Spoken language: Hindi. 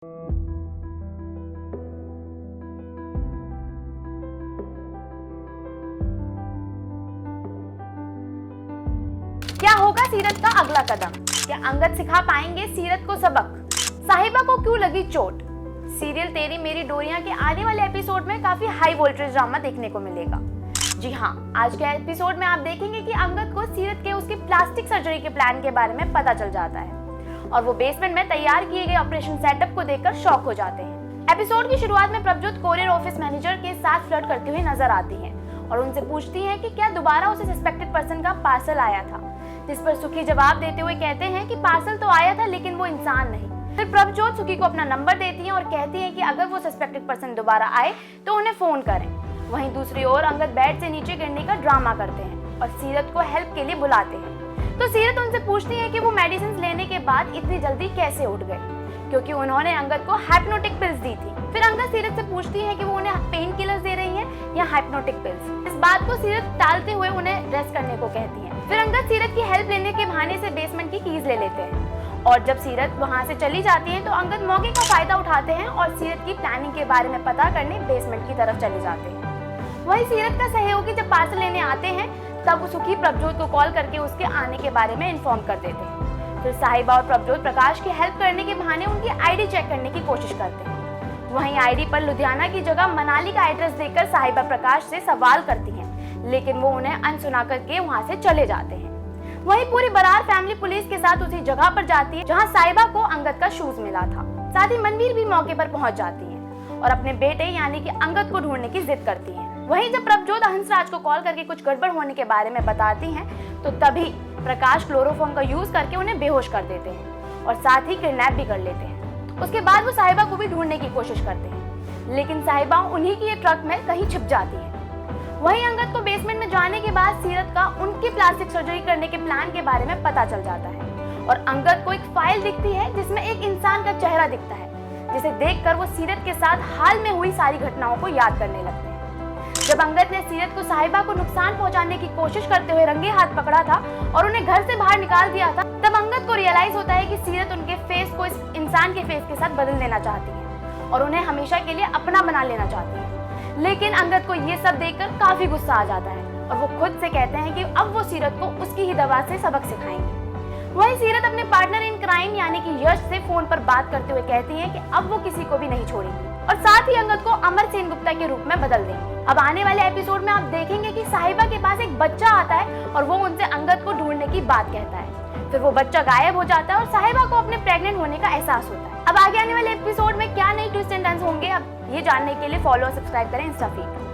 क्या होगा सीरत का अगला कदम? क्या अंगद सिखा पाएंगे सीरत को सबक? साहिबा को क्यों लगी चोट? सीरियल तेरी मेरी डोरियां के आने वाले एपिसोड में काफी हाई वोल्टेज ड्रामा देखने को मिलेगा। जी हाँ, आज के एपिसोड में आप देखेंगे कि अंगद को सीरत के उसकी प्लास्टिक सर्जरी के प्लान के बारे में पता चल जाता है और वो बेसमेंट में तैयार किए गए ऑपरेशन सेटअप को देखकर शॉक हो जाते हैं। एपिसोड की शुरुआत में प्रभजोत कोरियर ऑफिस मैनेजर के साथ फ्लर्ट करती हुई नजर आती है और उनसे पूछती है कि क्या दोबारा उसे सस्पेक्टेड पर्सन का पार्सल आया था, जिस पर सुखी जवाब देते हुए कहते हैं कि पार्सल तो आया था लेकिन वो इंसान नहीं। फिर प्रभजोत सुखी को अपना नंबर देती हैं और कहती हैं कि अगर वो सस्पेक्टेड पर्सन दोबारा आए तो उन्हें फोन करें। वहीं दूसरी ओर अंगद बेड से नीचे गिरने का ड्रामा करते हैं और सीरत को हेल्प के लिए बुलाते हैं। तो सीरत उनसे पूछती है कि वो मेडिसिन लेने के बाद इतनी जल्दी कैसे उठ गए, क्योंकि उन्होंने अंगद को हाइप्नोटिक पिल्स दी थी। फिर अंगद सीरत से पूछती है कि वो उन्हें पेन किलर्स दे रही हैं या हाइप्नोटिक पिल्स। इस बात को सीरत टालते हुए उन्हें रेस्ट करने को कहती है। फिर अंगद सीरत की हेल्प लेने के बहाने से बेसमेंट की कीज ले लेते हैं और जब सीरत वहां से चली जाती है तो अंगद मौके का फायदा उठाते हैं और सीरत की प्लानिंग के बारे में पता करने बेसमेंट की तरफ चले जाते हैं। वही सीरत का सहयोगी जब पार्सल लेने आते हैं तब सुखी प्रभजोत को कॉल करके उसके आने के बारे में इन्फॉर्म कर देते हैं। फिर साहिबा और प्रभजोत प्रकाश की हेल्प करने के बहाने उनकी आईडी चेक करने की कोशिश करते हैं। वहीं आईडी पर लुधियाना की जगह मनाली का एड्रेस देखकर साहिबा प्रकाश से सवाल करती हैं, लेकिन वो उन्हें अनसुना करके वहां से चले जाते हैं। वहीं पूरी बरार फैमिली पुलिस के साथ उसी जगह पर जाती है जहां साहिबा को अंगद का शूज मिला था। साथ ही मनवीर भी मौके पर पहुंच जाती है और अपने बेटे यानी कि अंगद को ढूंढने की जिद करती है। वहीं जब प्रभजोत हंसराज को कॉल करके कुछ गड़बड़ होने के बारे में बताती हैं तो तभी प्रकाश क्लोरोफॉर्म का यूज करके उन्हें बेहोश कर देते हैं और साथ ही किडनैप भी कर लेते हैं। उसके बाद वो साहिबा को भी ढूंढने की कोशिश करते हैं, लेकिन साहिबा उन्हीं की ट्रक में कहीं छिप जाती है। वहीं अंगद को बेसमेंट में जाने के बाद सीरत का उनकी प्लास्टिक सर्जरी करने के प्लान के बारे में पता चल जाता है और अंगद को एक फाइल दिखती है जिसमें एक इंसान का चेहरा दिखता है, जिसे देखकर वो सीरत के साथ हाल में हुई सारी घटनाओं को याद करने लगते हैं। जब अंगद ने सीरत को साहिबा को नुकसान पहुंचाने की कोशिश करते हुए रंगे हाथ पकड़ा था और उन्हें घर से बाहर निकाल दिया था, तब अंगद को रियलाइज होता है कि सीरत उनके फेस को इस इंसान के फेस के साथ बदल देना चाहती है और उन्हें हमेशा के लिए अपना बना लेना चाहती है। लेकिन अंगद को ये सब देखकर काफी गुस्सा आ जाता है और वो खुद से कहते हैं कि अब वो सीरत को उसकी ही दवा से सबक सिखाएंगे। वहीं सीरत अपने पार्टनर इन क्राइम यानी कि यश से फोन पर बात करते हुए कहती है कि अब वो किसी को भी नहीं छोड़ेंगी और साथ ही अंगद को अमर सेन गुप्ता के रूप में बदल देंगे। अब आने वाले एपिसोड में आप देखेंगे कि साहिबा के पास एक बच्चा आता है और वो उनसे अंगद को ढूंढने की बात कहता है। फिर वो बच्चा गायब हो जाता है और साहिबा को अपने प्रेग्नेंट होने का एहसास होता है। अब आगे आने वाले एपिसोड में क्या नई ट्विस्ट एंड टर्न्स होंगे, अब ये जानने के लिए फॉलो और सब्सक्राइब करें इंस्टा फीड।